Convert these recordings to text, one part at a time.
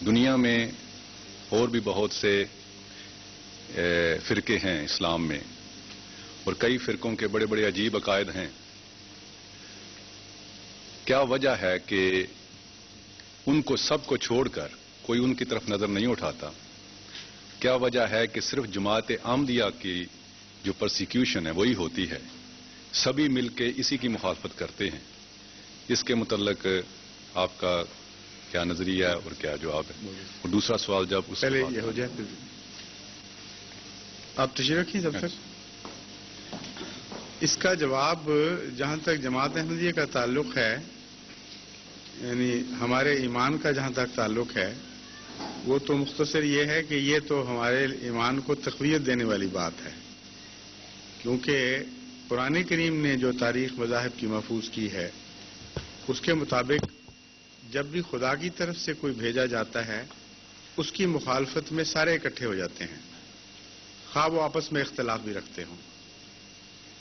دنیا میں اور بھی بہت سے فرقے ہیں اسلام میں، اور کئی فرقوں کے بڑے بڑے عجیب عقائد ہیں. کیا وجہ ہے کہ ان کو سب کو چھوڑ کر کوئی ان کی طرف نظر نہیں اٹھاتا؟ کیا وجہ ہے کہ صرف جماعت احمدیہ کی جو پرسیکیوشن ہے وہی ہوتی ہے، سبھی مل کے اسی کی مخالفت کرتے ہیں؟ اس کے متعلق آپ کا کیا نظریہ ہے اور کیا جواب ہے؟ اور دوسرا سوال جب اس پہلے یہ ہو جائے آپ تشریح رکھیں جب تک. اس کا جواب جہاں تک جماعت احمدیہ کا تعلق ہے، یعنی ہمارے ایمان کا جہاں تک تعلق ہے، وہ تو مختصر یہ ہے کہ یہ تو ہمارے ایمان کو تقویت دینے والی بات ہے، کیونکہ قرآن کریم نے جو تاریخ مذاہب کی محفوظ کی ہے اس کے مطابق جب بھی خدا کی طرف سے کوئی بھیجا جاتا ہے اس کی مخالفت میں سارے اکٹھے ہو جاتے ہیں، خواہ وہ آپس میں اختلاف بھی رکھتے ہوں.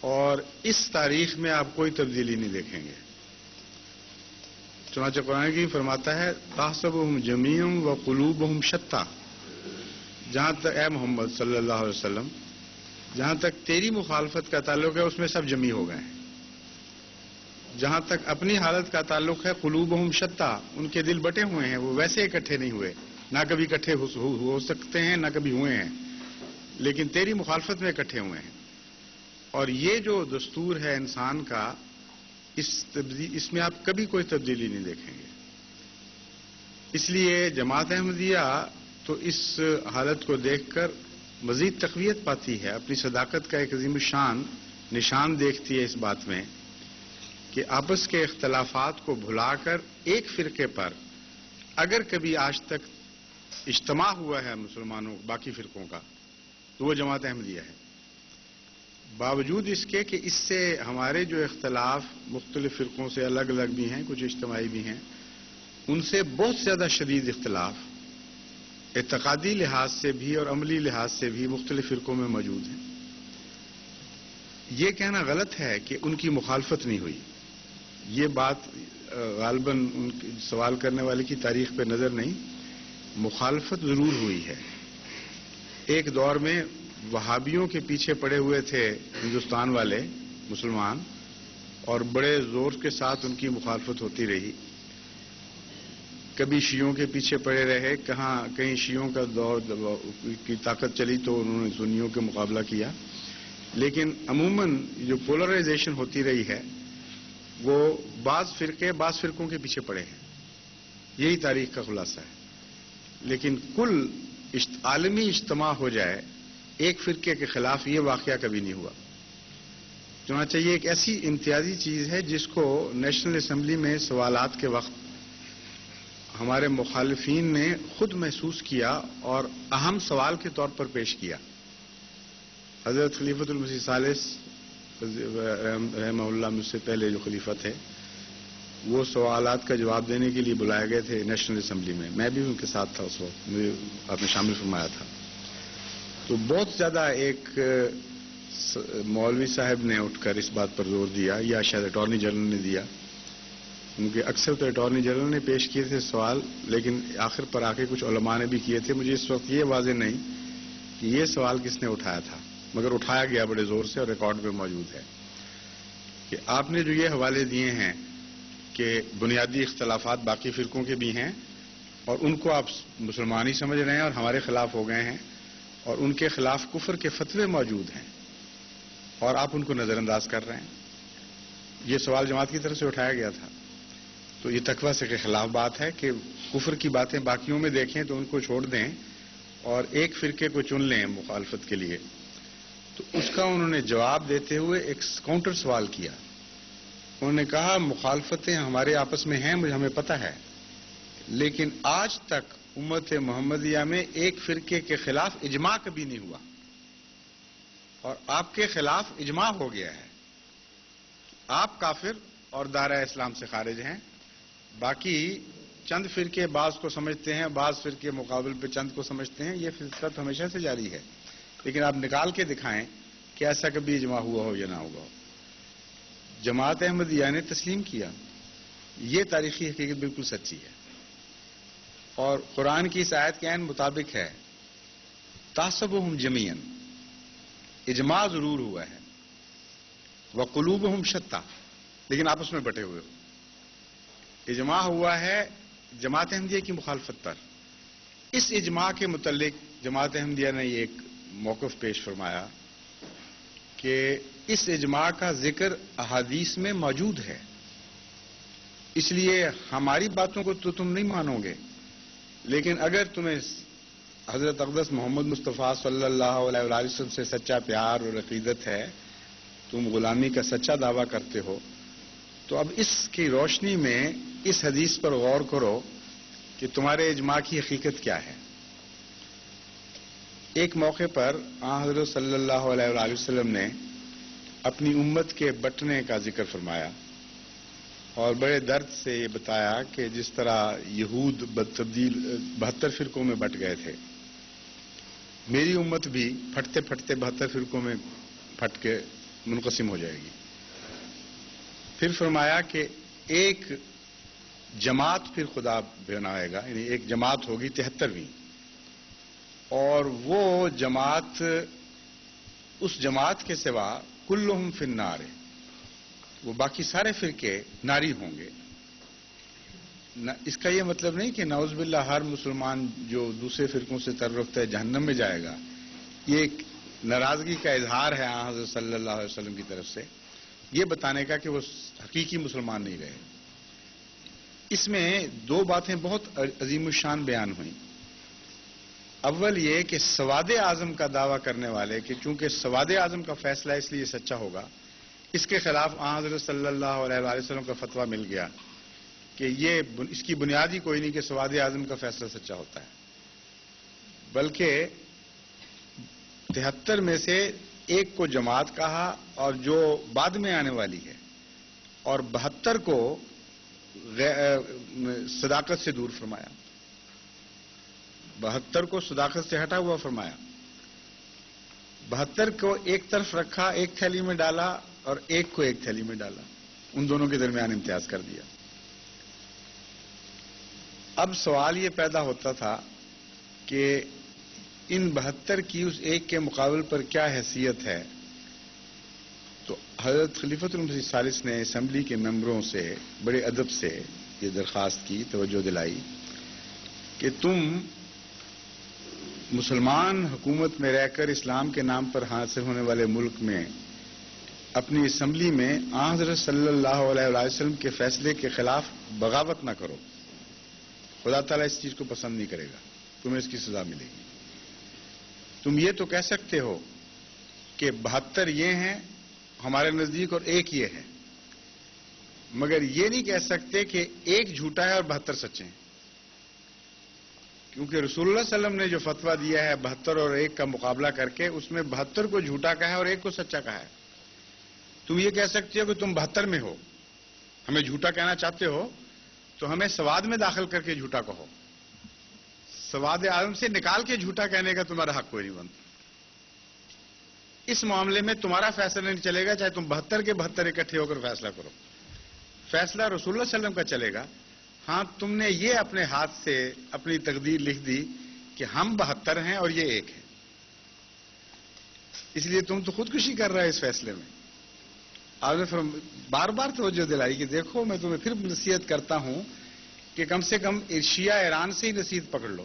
اور اس تاریخ میں آپ کوئی تبدیلی نہیں دیکھیں گے. چنانچہ قرآن کریم فرماتا ہے تحسبهم جميعا وقلوبهم شتى. جہاں تک اے محمد صلی اللہ علیہ وسلم، جہاں تک تیری مخالفت کا تعلق ہے اس میں سب جمع ہو گئے ہیں. جہاں تک اپنی حالت کا تعلق ہے قلوبهم شتى، ان کے دل بٹے ہوئے ہیں، وہ ویسے اکٹھے نہیں ہوئے، نہ کبھی اکٹھے ہو سکتے ہیں نہ کبھی ہوئے ہیں، لیکن تیری مخالفت میں اکٹھے ہوئے ہیں. اور یہ جو دستور ہے انسان کا، اس میں آپ کبھی کوئی تبدیلی نہیں دیکھیں گے. اس لیے جماعت احمدیہ تو اس حالت کو دیکھ کر مزید تقویت پاتی ہے، اپنی صداقت کا ایک عظیم الشان نشان دیکھتی ہے اس بات میں کہ آپس کے اختلافات کو بھلا کر ایک فرقے پر اگر کبھی آج تک اجتماع ہوا ہے مسلمانوں باقی فرقوں کا تو وہ جماعت احمدیہ ہے. باوجود اس کے کہ اس سے ہمارے جو اختلاف مختلف فرقوں سے الگ الگ بھی ہیں، کچھ اجتماعی بھی ہیں، ان سے بہت زیادہ شدید اختلاف اعتقادی لحاظ سے بھی اور عملی لحاظ سے بھی مختلف فرقوں میں موجود ہیں. یہ کہنا غلط ہے کہ ان کی مخالفت نہیں ہوئی. یہ بات غالباً ان سوال کرنے والے کی تاریخ پہ نظر نہیں، مخالفت ضرور ہوئی ہے. ایک دور میں وہابیوں کے پیچھے پڑے ہوئے تھے ہندوستان والے مسلمان، اور بڑے زور کے ساتھ ان کی مخالفت ہوتی رہی. کبھی شیعوں کے پیچھے پڑے رہے، کہیں شیعوں کا دور کی طاقت چلی تو انہوں نے سنیوں کے مقابلہ کیا. لیکن عموماً جو پولرائزیشن ہوتی رہی ہے وہ بعض فرقوں کے پیچھے پڑے ہیں. یہی تاریخ کا خلاصہ ہے. لیکن کل عالمی اجتماع ہو جائے ایک فرقے کے خلاف، یہ واقعہ کبھی نہیں ہوا. چنانچہ یہ ایک ایسی امتیازی چیز ہے جس کو نیشنل اسمبلی میں سوالات کے وقت ہمارے مخالفین نے خود محسوس کیا اور اہم سوال کے طور پر پیش کیا. حضرت خلیفۃ المسیح ثالث رحمہ اللہ مجھ سے پہلے جو خلیفہ تھے، وہ سوالات کا جواب دینے کے لیے بلائے گئے تھے نیشنل اسمبلی میں. میں بھی ان کے ساتھ تھا اس وقت، مجھے آپ نے شامل فرمایا تھا. تو بہت زیادہ ایک مولوی صاحب نے اٹھ کر اس بات پر زور دیا، یا شاید اٹارنی جنرل نے دیا، کیونکہ اکثر تو اٹارنی جنرل نے پیش کیے تھے سوال، لیکن آخر پر آ کے کچھ علماء نے بھی کیے تھے. مجھے اس وقت یہ واضح نہیں کہ یہ سوال کس نے اٹھایا تھا، مگر اٹھایا گیا بڑے زور سے اور ریکارڈ میں موجود ہے کہ آپ نے جو یہ حوالے دیے ہیں کہ بنیادی اختلافات باقی فرقوں کے بھی ہیں اور ان کو آپ مسلمان ہی سمجھ رہے ہیں اور ہمارے خلاف ہو گئے ہیں، اور ان کے خلاف کفر کے فتوے موجود ہیں اور آپ ان کو نظر انداز کر رہے ہیں. یہ سوال جماعت کی طرف سے اٹھایا گیا تھا. تو یہ تقویٰ سے کے خلاف بات ہے کہ کفر کی باتیں باقیوں میں دیکھیں تو ان کو چھوڑ دیں اور ایک فرقے کو چن لیں مخالفت کے لیے. تو اس کا انہوں نے جواب دیتے ہوئے ایک کاؤنٹر سوال کیا. انہوں نے کہا مخالفتیں ہمارے آپس میں ہیں، مجھے ہمیں پتہ ہے، لیکن آج تک امت محمدیہ میں ایک فرقے کے خلاف اجماع کبھی نہیں ہوا، اور آپ کے خلاف اجماع ہو گیا ہے. آپ کافر اور دائرہ اسلام سے خارج ہیں. باقی چند فرقے بعض کو سمجھتے ہیں، بعض فرقے مقابل پہ چند کو سمجھتے ہیں. یہ فطرت ہمیشہ سے جاری ہے، لیکن آپ نکال کے دکھائیں کہ ایسا کبھی اجماع ہوا ہو یا نہ ہوا ہو. جماعت احمدیہ نے تسلیم کیا. یہ تاریخی حقیقت بالکل سچی ہے. اور قرآن کی اس آیت کے عین مطابق ہے، تحسبهم جميعا، اجماع ضرور ہوا ہے، وقلوبهم شتى، لیکن آپس میں بٹے ہوئے ہو۔ اجماع ہوا ہے جماعت احمدیہ کی مخالفت پر۔ اس اجماع کے متعلق جماعت احمدیہ نے یہ ایک موقف پیش فرمایا کہ اس اجماع کا ذکر احادیث میں موجود ہے، اس لیے ہماری باتوں کو تو تم نہیں مانو گے، لیکن اگر تمہیں حضرت اقدس محمد مصطفیٰ صلی اللہ علیہ وآلہ وسلم سے سچا پیار اور عقیدت ہے، تم غلامی کا سچا دعویٰ کرتے ہو، تو اب اس کی روشنی میں اس حدیث پر غور کرو کہ تمہارے اجماع کی حقیقت کیا ہے۔ ایک موقع پر آن حضرت صلی اللہ علیہ وآلہ وسلم نے اپنی امت کے بٹنے کا ذکر فرمایا اور بڑے درد سے یہ بتایا کہ جس طرح یہود 72 فرقوں میں بٹ گئے تھے، میری امت بھی پھٹتے پھٹتے 72 فرقوں میں پھٹ کے منقسم ہو جائے گی۔ پھر فرمایا کہ ایک جماعت پھر خدا بنائے گا، یعنی ایک جماعت ہوگی 73ویں، اور وہ جماعت، اس جماعت کے سوا کلہم فی النار، وہ باقی سارے فرقے ناری ہوں گے۔ اس کا یہ مطلب نہیں کہ نعوذ باللہ ہر مسلمان جو دوسرے فرقوں سے تعلق رکھتا ہے جہنم میں جائے گا، یہ ایک ناراضگی کا اظہار ہے حضرت صلی اللہ علیہ وسلم کی طرف سے، یہ بتانے کا کہ وہ حقیقی مسلمان نہیں رہے۔ اس میں دو باتیں بہت عظیم الشان بیان ہوئیں۔ اول یہ کہ سواد اعظم کا دعویٰ کرنے والے کہ چونکہ سواد اعظم کا فیصلہ اس لیے سچا ہوگا، اس کے خلاف حضرت صلی اللہ علیہ وآلہ وسلم کا فتویٰ مل گیا کہ یہ اس کی بنیاد ہی کوئی نہیں کہ سواد اعظم کا فیصلہ سچا ہوتا ہے، بلکہ 73 میں سے ایک کو جماعت کہا اور جو بعد میں آنے والی ہے، اور 72 کو صداقت سے دور فرمایا، 72 کو صداقت سے ہٹا ہوا فرمایا، 72 کو ایک طرف رکھا، ایک تھیلی میں ڈالا، اور ایک کو ایک تھیلی میں ڈالا، ان دونوں کے درمیان امتیاز کر دیا۔ اب سوال یہ پیدا ہوتا تھا کہ ان 72 کی اس ایک کے مقابل پر کیا حیثیت ہے؟ تو حضرت خلیفۃ المسیح الثالث نے اسمبلی کے ممبروں سے بڑے ادب سے یہ درخواست کی، توجہ دلائی کہ تم مسلمان حکومت میں رہ کر اسلام کے نام پر حاصل ہونے والے ملک میں اپنی اسمبلی میں حضرت صلی اللہ علیہ وسلم کے فیصلے کے خلاف بغاوت نہ کرو، خدا تعالیٰ اس چیز کو پسند نہیں کرے گا، تمہیں اس کی سزا ملے گی۔ تم یہ تو کہہ سکتے ہو کہ 72 یہ ہیں ہمارے نزدیک اور ایک یہ ہے، مگر یہ نہیں کہہ سکتے کہ ایک جھوٹا ہے اور 72 سچے ہیں، کیونکہ رسول اللہ صلی اللہ علیہ وسلم نے جو فتویٰ دیا ہے 72 اور ایک کا مقابلہ کر کے، اس میں 72 کو جھوٹا کہا ہے اور ایک کو سچا کہا ہے۔ تم یہ کہہ سکتے ہو کہ تم 72 میں ہو، ہمیں جھوٹا کہنا چاہتے ہو تو ہمیں سواد میں داخل کر کے جھوٹا کہو، سواد اعظم سے نکال کے جھوٹا کہنے کا تمہارا حق کوئی نہیں بنتا۔ اس معاملے میں تمہارا فیصلہ نہیں چلے گا، چاہے تم 72 کے 72 اکٹھے ہو کر فیصلہ کرو، فیصلہ رسول اللہ صلی اللہ علیہ وسلم کا چلے گا۔ ہاں تم نے یہ اپنے ہاتھ سے اپنی تقدیر لکھ دی کہ ہم 72 ہیں اور یہ ایک ہے، اس لیے تم تو خودکشی کر رہے اس فیصلے میں۔ آپ نے بار بار توجہ دلائی کہ دیکھو میں تمہیں پھر نصیحت کرتا ہوں کہ کم سے کم شیعہ ایران سے ہی نصیحت پکڑ لو۔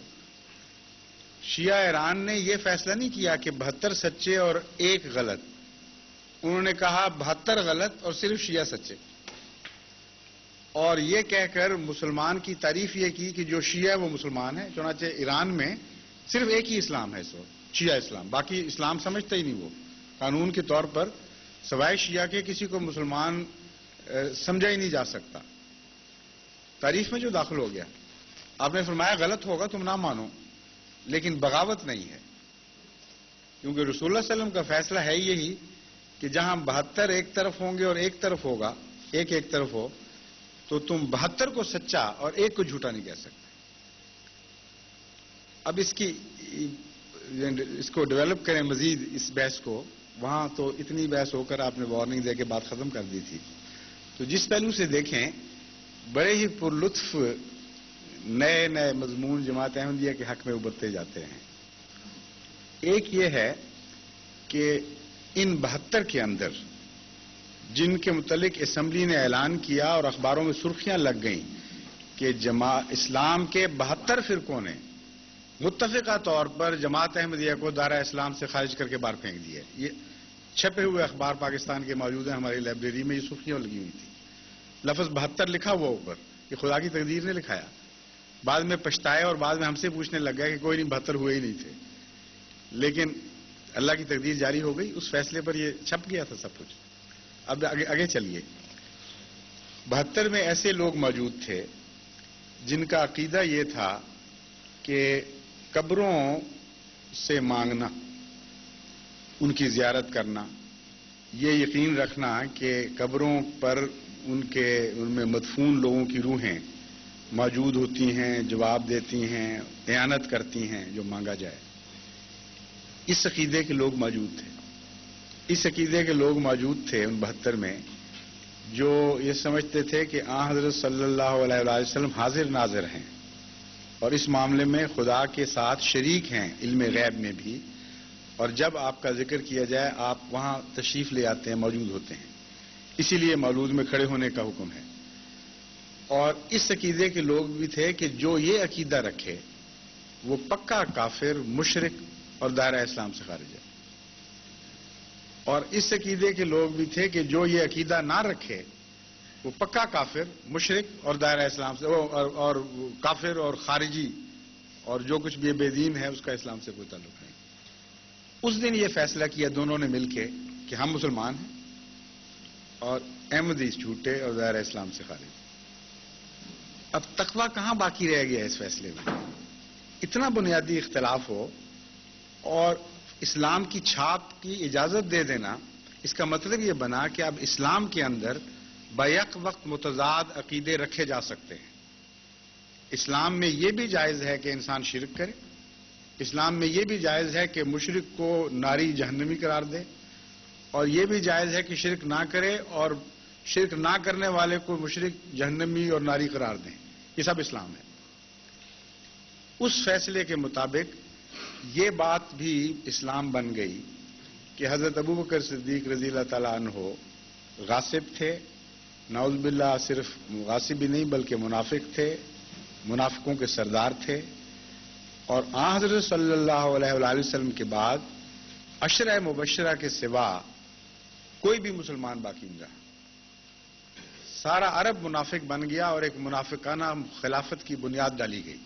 شیعہ ایران نے یہ فیصلہ نہیں کیا کہ 72 سچے اور ایک غلط، انہوں نے کہا 72 غلط اور صرف شیعہ سچے، اور یہ کہہ کر مسلمان کی تعریف یہ کی کہ جو شیعہ ہے وہ مسلمان ہے۔ چنانچہ ایران میں صرف ایک ہی اسلام ہے اس وقت، شیعہ اسلام، باقی اسلام سمجھتا ہی نہیں، وہ قانون کے طور پر سوائے شیعہ کے کسی کو مسلمان سمجھا ہی نہیں جا سکتا۔ تعریف میں جو داخل ہو گیا، آپ نے فرمایا غلط ہوگا تم نہ مانو، لیکن بغاوت نہیں ہے، کیونکہ رسول اللہ صلی اللہ علیہ وسلم کا فیصلہ ہے یہی کہ جہاں 72 ایک طرف ہوں گے اور ایک طرف ہوگا، ایک ایک طرف ہو، تو تم 72 کو سچا اور ایک کو جھوٹا نہیں کہہ سکتے۔ اب اس کو ڈیولپ کریں مزید اس بحث کو، وہاں تو اتنی بحث ہو کر آپ نے وارننگ دے کے بات ختم کر دی تھی، تو جس پہلو سے دیکھیں بڑے ہی پر لطف نئے نئے مضمون جماعت احمدیہ کے حق میں ابھرتے جاتے ہیں. ایک یہ ہے کہ ان 72 کے اندر جن کے متعلق اسمبلی نے اعلان کیا اور اخباروں میں سرخیاں لگ گئیں کہ اسلام کے 72 فرقوں نے متفقہ طور پر جماعت احمدیہ کو دائرہ اسلام سے خارج کر کے باہر پھینک دیا. یہ چھپے ہوئے اخبار پاکستان کے موجود ہیں ہماری لائبریری میں. یہ سرخیاں لگی ہوئی تھی, لفظ 72 لکھا ہوا اوپر. یہ خدا کی تقدیر نے لکھایا. بعد میں پچھتایا اور بعد میں ہم سے پوچھنے لگ گیا کہ کوئی نہیں 72 ہوئے ہی نہیں تھے. لیکن اللہ کی تقدیر جاری ہو گئی, اس فیصلے پر یہ چھپ گیا تھا سب کچھ. اب آگے چلیے. 72 میں ایسے لوگ موجود تھے جن کا عقیدہ یہ تھا کہ قبروں سے مانگنا, ان کی زیارت کرنا, یہ یقین رکھنا کہ قبروں پر ان میں مدفون لوگوں کی روحیں موجود ہوتی ہیں, جواب دیتی ہیں, اعانت کرتی ہیں جو مانگا جائے. اس عقیدے کے لوگ موجود تھے. اس عقیدے کے لوگ موجود تھے ان 72 میں جو یہ سمجھتے تھے کہ آن حضرت صلی اللہ علیہ وسلم حاضر ناظر ہیں اور اس معاملے میں خدا کے ساتھ شریک ہیں علم غیب میں بھی, اور جب آپ کا ذکر کیا جائے آپ وہاں تشریف لے آتے ہیں, موجود ہوتے ہیں, اسی لیے مولود میں کھڑے ہونے کا حکم ہے. اور اس عقیدے کے لوگ بھی تھے کہ جو یہ عقیدہ رکھے وہ پکا کافر, مشرک اور دائرہ اسلام سے خارج ہے. اور اس عقیدے کے لوگ بھی تھے کہ جو یہ عقیدہ نہ رکھے وہ پکا کافر, مشرک اور دائرہ اسلام سے اور کافر اور خارجی اور جو کچھ بھی بے دین ہے اس کا اسلام سے کوئی تعلق نہیں. اس دن یہ فیصلہ کیا دونوں نے مل کے کہ ہم مسلمان ہیں اور احمدی جھوٹے اور دائرہ اسلام سے خارج. اب تقویٰ کہاں باقی رہ گیا اس فیصلے میں؟ اتنا بنیادی اختلاف ہو اور اسلام کی چھاپ کی اجازت دے دینا, اس کا مطلب یہ بنا کہ اب اسلام کے اندر بیک وقت متضاد عقیدے رکھے جا سکتے ہیں. اسلام میں یہ بھی جائز ہے کہ انسان شرک کرے, اسلام میں یہ بھی جائز ہے کہ مشرک کو ناری جہنمی قرار دے, اور یہ بھی جائز ہے کہ شرک نہ کرے اور شرک نہ کرنے والے کو مشرک جہنمی اور ناری قرار دیں. یہ سب اسلام ہے. اس فیصلے کے مطابق یہ بات بھی اسلام بن گئی کہ حضرت ابوبکر صدیق رضی اللہ تعالیٰ عنہ غاصب تھے, نعوذ باللہ صرف غاصب ہی نہیں بلکہ منافق تھے, منافقوں کے سردار تھے, اور آن حضرت صلی اللہ علیہ وآلہ وسلم کے بعد عشرہ مبشرہ کے سوا کوئی بھی مسلمان باقی نہیں رہا. سارا عرب منافق بن گیا اور ایک منافقانہ خلافت کی بنیاد ڈالی گئی.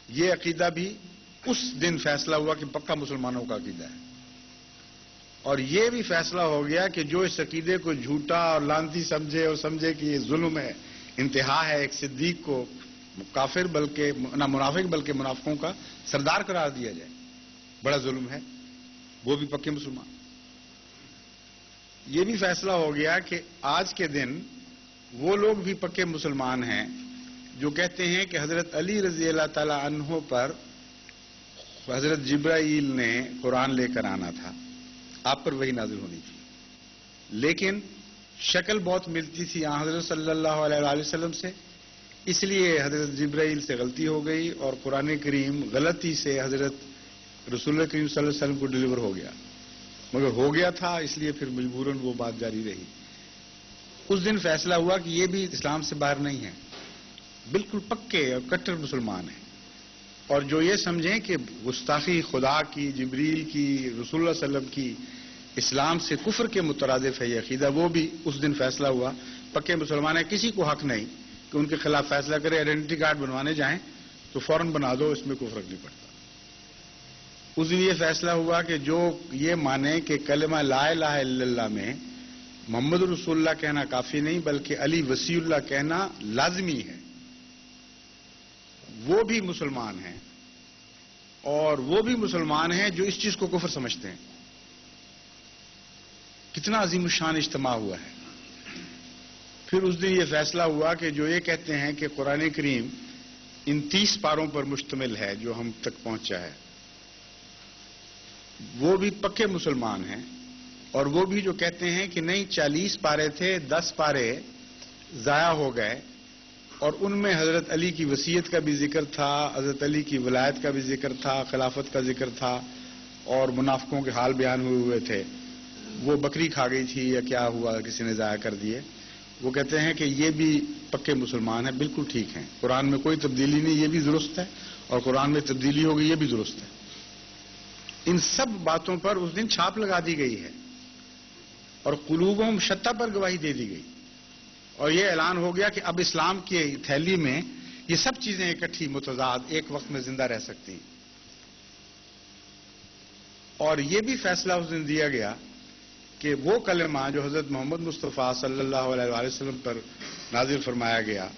یہ عقیدہ بھی اس دن فیصلہ ہوا کہ پکا مسلمانوں کا عقیدہ ہے, اور یہ بھی فیصلہ ہو گیا کہ جو اس عقیدے کو جھوٹا اور لانتی سمجھے اور سمجھے کہ یہ ظلم ہے, انتہا ہے, ایک صدیق کو کافر بلکہ نہ منافق بلکہ منافقوں کا سردار قرار دیا جائے, بڑا ظلم ہے, وہ بھی پکے مسلمان. یہ بھی فیصلہ ہو گیا کہ آج کے دن وہ لوگ بھی پکے مسلمان ہیں جو کہتے ہیں کہ حضرت علی رضی اللہ تعالی عنہ پر حضرت جبرائیل نے قرآن لے کر آنا تھا, آپ پر وہی نازل ہونی تھی, لیکن شکل بہت ملتی تھی حضرت صلی اللہ علیہ وآلہ وسلم سے, اس لیے حضرت جبرائیل سے غلطی ہو گئی اور قرآن کریم غلطی سے حضرت رسول کریم صلی اللہ علیہ وسلم کو ڈلیور ہو گیا. مگر ہو گیا تھا اس لیے پھر مجبوراً وہ بات جاری رہی. اس دن فیصلہ ہوا کہ یہ بھی اسلام سے باہر نہیں ہے, بالکل پکے اور کٹر مسلمان ہیں, اور جو یہ سمجھیں کہ گستاخی خدا کی, جبریل کی, رسول اللہ صلی اللہ علیہ وسلم کی اسلام سے کفر کے مترادف ہے یہ عقیدہ, وہ بھی اس دن فیصلہ ہوا پکے مسلمان ہیں. کسی کو حق نہیں کہ ان کے خلاف فیصلہ کرے. آئیڈینٹی کارڈ بنوانے جائیں تو فوراً بنا دو, اس میں کوئی فرق نہیں پڑتا. اس دن یہ فیصلہ ہوا کہ جو یہ مانے کہ کلمہ لا الہ الا اللہ میں محمد رسول اللہ کہنا کافی نہیں بلکہ علی وصی اللہ کہنا لازمی ہے, وہ بھی مسلمان ہیں, اور وہ بھی مسلمان ہیں جو اس چیز کو کفر سمجھتے ہیں. کتنا عظیم الشان اجتماع ہوا ہے. پھر اس دن یہ فیصلہ ہوا کہ جو یہ کہتے ہیں کہ قرآن کریم ان 30 پاروں پر مشتمل ہے جو ہم تک پہنچا ہے, وہ بھی پکے مسلمان ہیں, اور وہ بھی جو کہتے ہیں کہ نہیں 40 پارے تھے, 10 پارے ضائع ہو گئے, اور ان میں حضرت علی کی وصیت کا بھی ذکر تھا، حضرت علی کی ولایت کا بھی ذکر تھا، خلافت کا ذکر تھا، اور منافقوں کے حال بیان ہوئے تھے، وہ بکری کھا گئی تھی یا کیا ہوا، کسی نے ضائع کر دیے. وہ کہتے ہیں کہ یہ بھی پکے مسلمان ہیں، بالکل ٹھیک ہیں، قرآن میں کوئی تبدیلی نہیں، یہ بھی درست ہے، اور قرآن میں تبدیلی ہوگی یہ بھی درست ہے. ان سب باتوں پر اس دن چھاپ لگا دی گئی ہے اور قلوبہم شتیٰ پر گواہی دے دی گئی، اور یہ اعلان ہو گیا کہ اب اسلام کی تھیلی میں یہ سب چیزیں اکٹھی متضاد ایک وقت میں زندہ رہ سکتی ہیں. اور یہ بھی فیصلہ اس دن دیا گیا کہ وہ کلمہ جو حضرت محمد مصطفیٰ صلی اللہ علیہ وآلہ وسلم پر نازل فرمایا گیا،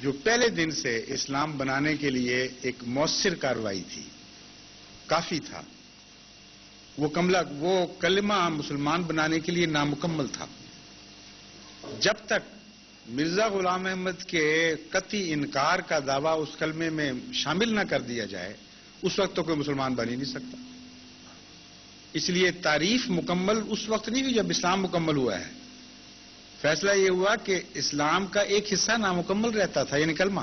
جو پہلے دن سے اسلام بنانے کے لیے ایک مؤثر کارروائی تھی، کافی تھا، وہ کلمہ مسلمان بنانے کے لیے نامکمل تھا. جب تک مرزا غلام احمد کے قطعی انکار کا دعویٰ اس کلمے میں شامل نہ کر دیا جائے، اس وقت تو کوئی مسلمان بن ہی نہیں سکتا. اس لیے تعریف مکمل اس وقت نہیں ہوئی جب اسلام مکمل ہوا ہے. فیصلہ یہ ہوا کہ اسلام کا ایک حصہ نامکمل رہتا تھا، یعنی کلمہ،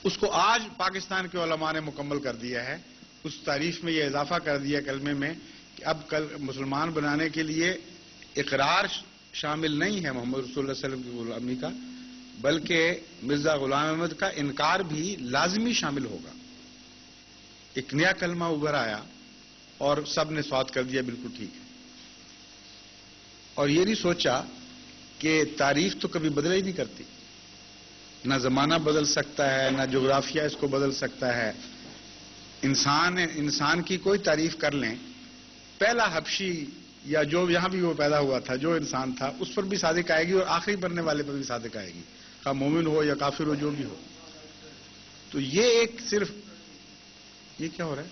اس کو آج پاکستان کے علماء نے مکمل کر دیا ہے. اس تعریف میں یہ اضافہ کر دیا کلمے میں کہ اب مسلمان بنانے کے لیے اقرار شامل نہیں ہے محمد رسول اللہ صلی اللہ علیہ وسلم کی غلامی کا، بلکہ مرزا غلام احمد کا انکار بھی لازمی شامل ہوگا. ایک نیا کلمہ ابھر آیا اور سب نے سوات کر دیا، بالکل ٹھیک ہے. اور یہ نہیں سوچا کہ تعریف تو کبھی بدل ہی نہیں کرتی، نہ زمانہ بدل سکتا ہے، نہ جغرافیہ اس کو بدل سکتا ہے. انسان کی کوئی تعریف کر لیں، پہلا حبشی یا جو یہاں بھی وہ پیدا ہوا تھا، جو انسان تھا، اس پر بھی صادق آئے گی، اور آخری مرنے والے پر بھی صادق آئے گی، خواہ مومن ہو یا کافر ہو، جو بھی ہو. تو یہ ایک صرف یہ کیا ہو رہا ہے؟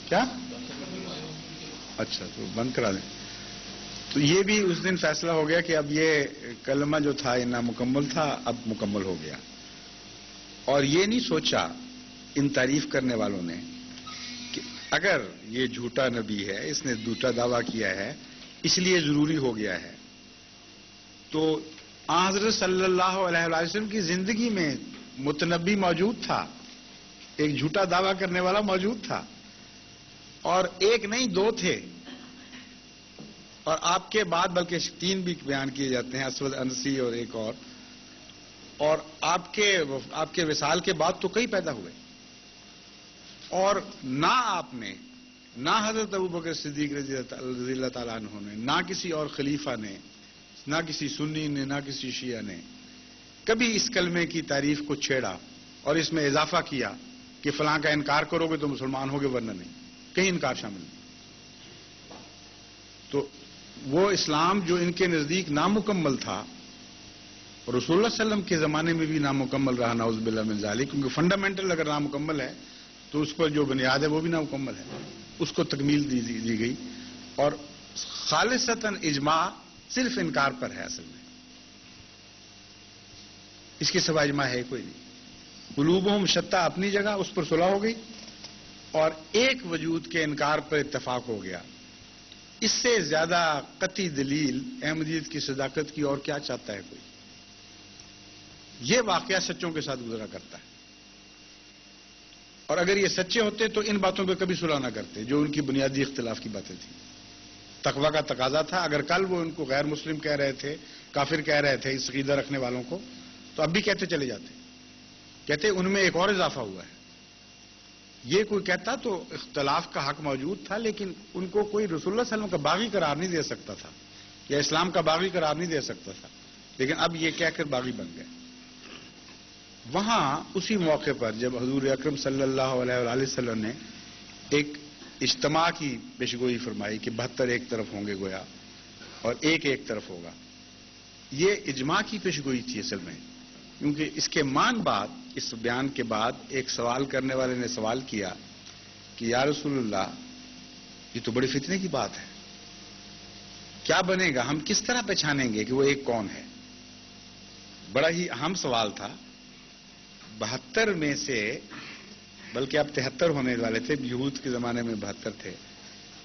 کیا؟ اچھا، تو بند کرا دیں. تو یہ بھی اس دن فیصلہ ہو گیا کہ اب یہ کلمہ جو تھا یہ نامکمل تھا، اب مکمل ہو گیا. اور یہ نہیں سوچا ان تعریف کرنے والوں نے کہ اگر یہ جھوٹا نبی ہے، اس نے جھوٹا دعویٰ کیا ہے، اس لیے ضروری ہو گیا ہے. تو حضرت صلی اللہ علیہ وسلم کی زندگی میں متنبی موجود تھا، ایک جھوٹا دعویٰ کرنے والا موجود تھا، اور ایک نہیں دو تھے، اور آپ کے بعد بلکہ 3 بھی بیان کیے جاتے ہیں، اسود انسی اور ایک اور آپ کے وصال کے بعد تو کئی پیدا ہوئے. اور نہ آپ نے، نہ حضرت ابوبکر صدیق رضی اللہ تعالیٰ عنہ نے، نہ کسی اور خلیفہ نے، نہ کسی سنی نے، نہ کسی شیعہ نے کبھی اس کلمے کی تعریف کو چھیڑا اور اس میں اضافہ کیا کہ فلاں کا انکار کرو گے تو مسلمان ہوگے، ورنہ نہیں. کہیں انکار شامل نہیں. تو وہ اسلام جو ان کے نزدیک نامکمل تھا، اور رسول اللہ صلی اللہ علیہ وسلم کے زمانے میں بھی نامکمل رہا، نعوذ باللہ من ذالک، کیونکہ فنڈامنٹل اگر نامکمل ہے تو اس پر جو بنیاد ہے وہ بھی نامکمل ہے، اس کو تکمیل دی گئی. اور خالصتاً اجماع صرف انکار پر ہے، اصل میں اس کے سوا اجماع ہے کوئی نہیں. قلوبہم شتیٰ اپنی جگہ، اس پر صلح ہو گئی، اور ایک وجود کے انکار پر اتفاق ہو گیا. اس سے زیادہ قطعی دلیل احمدیت کی صداقت کی اور کیا چاہتا ہے کوئی؟ یہ واقعہ سچوں کے ساتھ گزرا کرتا ہے، اور اگر یہ سچے ہوتے تو ان باتوں پہ کبھی صلح نہ کرتے جو ان کی بنیادی اختلاف کی باتیں تھیں. تقویٰ کا تقاضا تھا. اگر کل وہ ان کو غیر مسلم کہہ رہے تھے، کافر کہہ رہے تھے اس عقیدہ رکھنے والوں کو، تو اب بھی کہتے چلے جاتے، کہتے ان میں ایک اور اضافہ ہوا ہے. یہ کوئی کہتا تو اختلاف کا حق موجود تھا، لیکن ان کو کوئی رسول اللہ صلی اللہ علیہ وسلم کا باغی قرار نہیں دے سکتا تھا، یا اسلام کا باغی قرار نہیں دے سکتا تھا. لیکن اب یہ کہہ کر باغی بن گئے. وہاں اسی موقع پر جب حضور اکرم صلی اللہ علیہ وآلہ وسلم نے ایک اجتماع کی پیشگوئی فرمائی کہ 72 ایک طرف ہوں گے گویا، اور ایک طرف ہوگا، یہ اجماع کی پیشگوئی تھی اصل میں. کیونکہ اس کے بعد اس بیان کے بعد ایک سوال کرنے والے نے سوال کیا کہ یا رسول اللہ، یہ تو بڑی فتنے کی بات ہے، کیا بنے گا، ہم کس طرح پہچانیں گے کہ وہ ایک کون ہے؟ بڑا ہی اہم سوال تھا. 72 میں سے، بلکہ اب 73 ہونے والے تھے، یہود کے زمانے میں 72 تھے،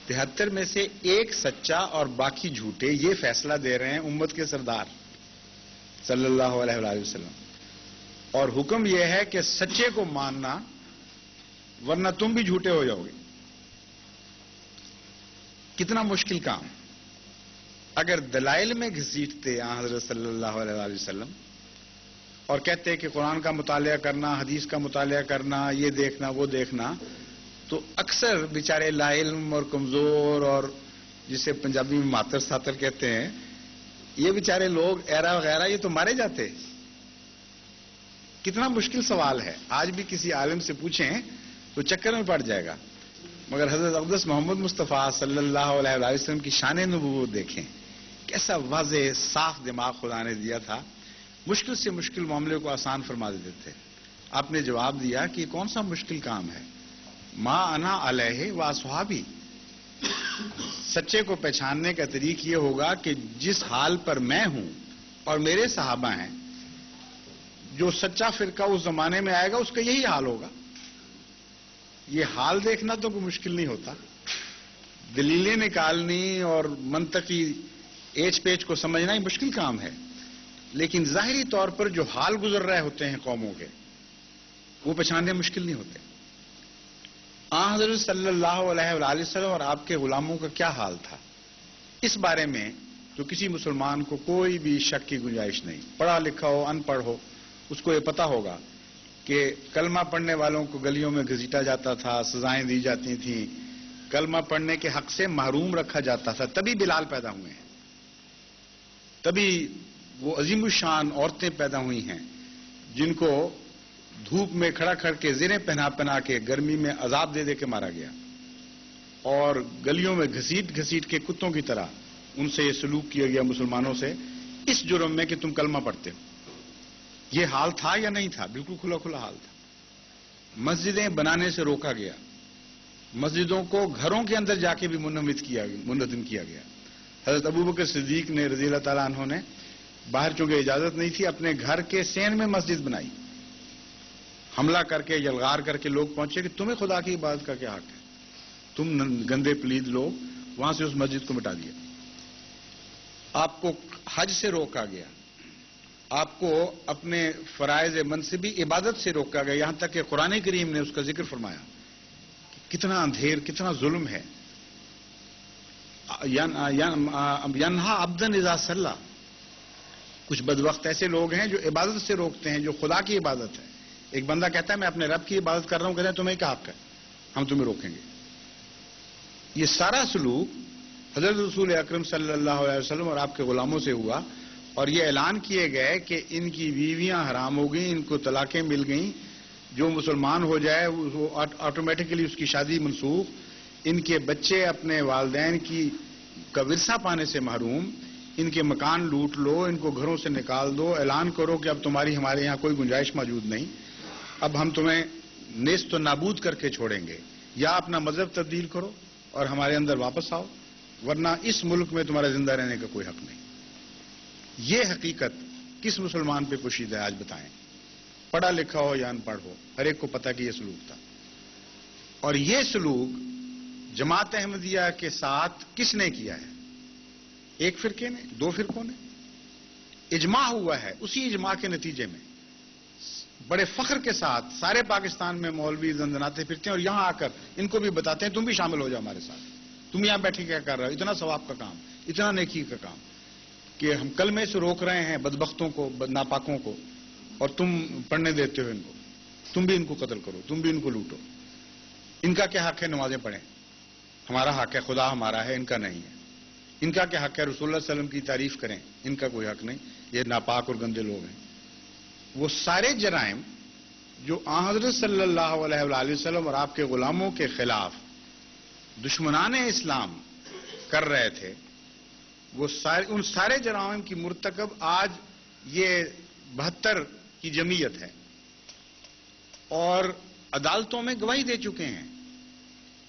73 میں سے ایک سچا اور باقی جھوٹے، یہ فیصلہ دے رہے ہیں امت کے سردار صلی اللہ علیہ وآلہ وسلم. اور حکم یہ ہے کہ سچے کو ماننا، ورنہ تم بھی جھوٹے ہو جاؤ گے. کتنا مشکل کام. اگر دلائل میں گھسیٹتے حضرت صلی اللہ علیہ وآلہ وسلم اور کہتے کہ قرآن کا مطالعہ کرنا، حدیث کا مطالعہ کرنا، یہ دیکھنا وہ دیکھنا، تو اکثر بیچارے لا علم اور کمزور اور جسے پنجابی میں ماتر ساتر کہتے ہیں، یہ بیچارے لوگ ایرا وغیرہ یہ تو مارے جاتے. کتنا مشکل سوال ہے. آج بھی کسی عالم سے پوچھیں تو چکر میں پڑ جائے گا. مگر حضرت اقدس محمد مصطفیٰ صلی اللہ علیہ وآلہ وسلم کی شان نبوت دیکھیں، کیسا واضح صاف دماغ خدا نے دیا تھا. مشکل سے مشکل معاملے کو آسان فرما دیتے تھے. آپ نے جواب دیا کہ یہ کون سا مشکل کام ہے. ما انا علیہ و اصحابی. سچے کو پہچاننے کا طریق یہ ہوگا کہ جس حال پر میں ہوں اور میرے صحابہ ہیں، جو سچا فرقہ اس زمانے میں آئے گا اس کا یہی حال ہوگا. یہ حال دیکھنا تو کوئی مشکل نہیں ہوتا. دلیلیں نکالنی اور منطقی ایچ پیچ کو سمجھنا ہی مشکل کام ہے. لیکن ظاہری طور پر جو حال گزر رہے ہوتے ہیں قوموں کے، وہ پہچاننے مشکل نہیں ہوتے. حضرت صلی اللہ علیہ وآلہ وسلم اور آپ کے غلاموں کا کیا حال تھا، اس بارے میں تو کسی مسلمان کو کوئی بھی شک کی گنجائش نہیں. پڑھا لکھا ہو ان پڑھ ہو، اس کو یہ پتا ہوگا کہ کلمہ پڑھنے والوں کو گلیوں میں گھسیٹا جاتا تھا، سزائیں دی جاتی تھیں، کلمہ پڑھنے کے حق سے محروم رکھا جاتا تھا. تبھی بلال پیدا ہوئے ہیں، تبھی وہ عظیم الشان عورتیں پیدا ہوئی ہیں جن کو دھوپ میں کھڑا کر کے زیریں پہنا کے گرمی میں عذاب دے دے کے مارا گیا، اور گلیوں میں گھسیٹ گھسیٹ کے کتوں کی طرح ان سے یہ سلوک کیا گیا مسلمانوں سے، اس جرم میں کہ تم کلمہ پڑھتے ہو. یہ حال تھا یا نہیں تھا؟ بالکل کھلا کھلا حال تھا. مسجدیں بنانے سے روکا گیا، مسجدوں کو گھروں کے اندر جا کے بھی منہدم کیا گیا. حضرت ابوبکر صدیق نے رضی اللہ تعالیٰ عنہ نے باہر چونکہ اجازت نہیں تھی، اپنے گھر کے سین میں مسجد بنائی. حملہ کر کے یلغار کر کے لوگ پہنچے کہ تمہیں خدا کی عبادت کا کیا حق ہے، تم گندے پلید لوگ. وہاں سے اس مسجد کو مٹا دیا. آپ کو حج سے روکا گیا، آپ کو اپنے فرائض منصبی عبادت سے روکا گیا، یہاں تک کہ قرآن کریم نے اس کا ذکر فرمایا. کتنا اندھیر، کتنا ظلم ہے. ینہا عبدن اذا صلی. کچھ بدبخت ایسے لوگ ہیں جو عبادت سے روکتے ہیں، جو خدا کی عبادت ہے. ایک بندہ کہتا ہے میں اپنے رب کی عبادت کر رہا ہوں، کہتے ہیں تمہیں کیا حق ہے، ہم تمہیں روکیں گے. یہ سارا سلوک حضرت رسول اکرم صلی اللہ علیہ وسلم اور آپ کے غلاموں سے ہوا، اور یہ اعلان کیے گئے کہ ان کی بیویاں حرام ہو گئیں، ان کو طلاقیں مل گئیں، جو مسلمان ہو جائے وہ آٹومیٹکلی اس کی شادی منسوخ. ان کے بچے اپنے والدین کا ورثہ پانے سے محروم. ان کے مکان لوٹ لو، ان کو گھروں سے نکال دو. اعلان کرو کہ اب تمہاری ہمارے یہاں کوئی گنجائش موجود نہیں، اب ہم تمہیں نیست و نابود کر کے چھوڑیں گے. یا اپنا مذہب تبدیل کرو اور ہمارے اندر واپس آؤ، ورنہ اس ملک میں تمہارا زندہ رہنے کا کوئی حق نہیں. یہ حقیقت کس مسلمان پہ پوشیدہ ہے آج بتائیں؟ پڑھا لکھا ہو یا ان پڑھ ہو، ہر ایک کو پتا کہ یہ سلوک تھا. اور یہ سلوک جماعت احمدیہ کے ساتھ کس نے کیا ہے؟ ایک فرقے نے، دو فرقوں نے. اجماع ہوا ہے. اسی اجماع کے نتیجے میں بڑے فخر کے ساتھ سارے پاکستان میں مولوی زندناتے پھرتے ہیں، اور یہاں آ کر ان کو بھی بتاتے ہیں تم بھی شامل ہو جاؤ ہمارے ساتھ. تم یہاں بیٹھے کیا کر رہے ہو؟ اتنا ثواب کا کام، اتنا نیکی کا کام کہ ہم کلمے سے روک رہے ہیں بدبختوں کو، ناپاکوں کو، اور تم پڑھنے دیتے ہو ان کو. تم بھی ان کو قتل کرو، تم بھی ان کو لوٹو. ان کا کیا حق ہے نمازیں پڑھیں؟ ہمارا حق ہے، خدا ہمارا ہے، ان کا نہیں ہے. ان کا کیا حق ہے رسول اللہ صلی اللہ علیہ وسلم کی تعریف کریں؟ ان کا کوئی حق نہیں. یہ ناپاک اور گندے لوگ ہیں. وہ سارے جرائم جو حضرت صلی اللہ علیہ وآلہ وسلم اور آپ کے غلاموں کے خلاف دشمنان اسلام کر رہے تھے، وہ ان سارے جرائم کی مرتکب آج یہ 72 کی جمعیت ہے، اور عدالتوں میں گواہی دے چکے ہیں.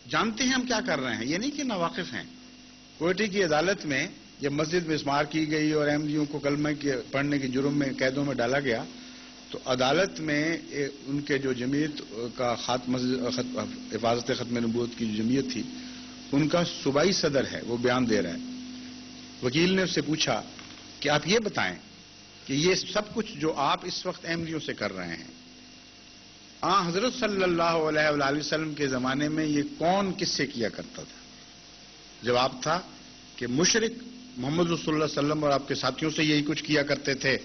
جانتے ہیں ہم کیا کر رہے ہیں، یہ نہیں کہ ناواقف ہیں. کوئٹہ کی عدالت میں جب مسجد مسمار کی گئی اور احمدیوں کو کلمہ پڑھنے کے جرم میں قیدوں میں ڈالا گیا، تو عدالت میں ان کے جو جمعیت کا حفاظت ختم نبوت کی جو جمعیت تھی، ان کا صوبائی صدر ہے، وہ بیان دے رہا ہے. وکیل نے اس سے پوچھا کہ آپ یہ بتائیں کہ یہ سب کچھ جو آپ اس وقت احمدیوں سے کر رہے ہیں، حضرت صلی اللہ علیہ وآلہ وسلم کے زمانے میں یہ کون کس سے کیا کرتا تھا؟ جواب تھا کہ مشرک محمد رسول اللہ صلی اللہ علیہ وسلم اور آپ کے ساتھیوں سے یہی کچھ کیا کرتے تھے.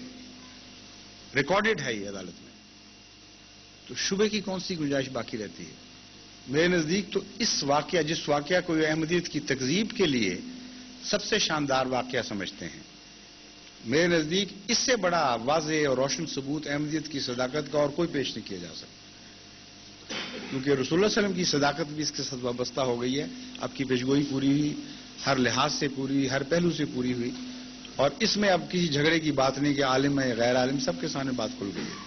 ریکارڈڈ ہے یہ عدالت میں. تو شبے کی کون سی گنجائش باقی رہتی ہے؟ میرے نزدیک تو اس واقعہ، جس واقعہ کو احمدیت کی تکذیب کے لیے سب سے شاندار واقعہ سمجھتے ہیں، میرے نزدیک اس سے بڑا واضح اور روشن ثبوت احمدیت کی صداقت کا اور کوئی پیش نہیں کیا جا سکتا. کیونکہ رسول اللہ صلی اللہ علیہ وسلم کی صداقت بھی اس کے ساتھ وابستہ ہو گئی ہے. آپ کی پیشگوئی پوری ہوئی، ہر لحاظ سے پوری ہوئی، ہر پہلو سے پوری ہوئی، اور اس میں اب کسی جھگڑے کی بات نہیں کہ عالم ہے غیر عالم، سب کے سامنے بات کھل گئی ہے.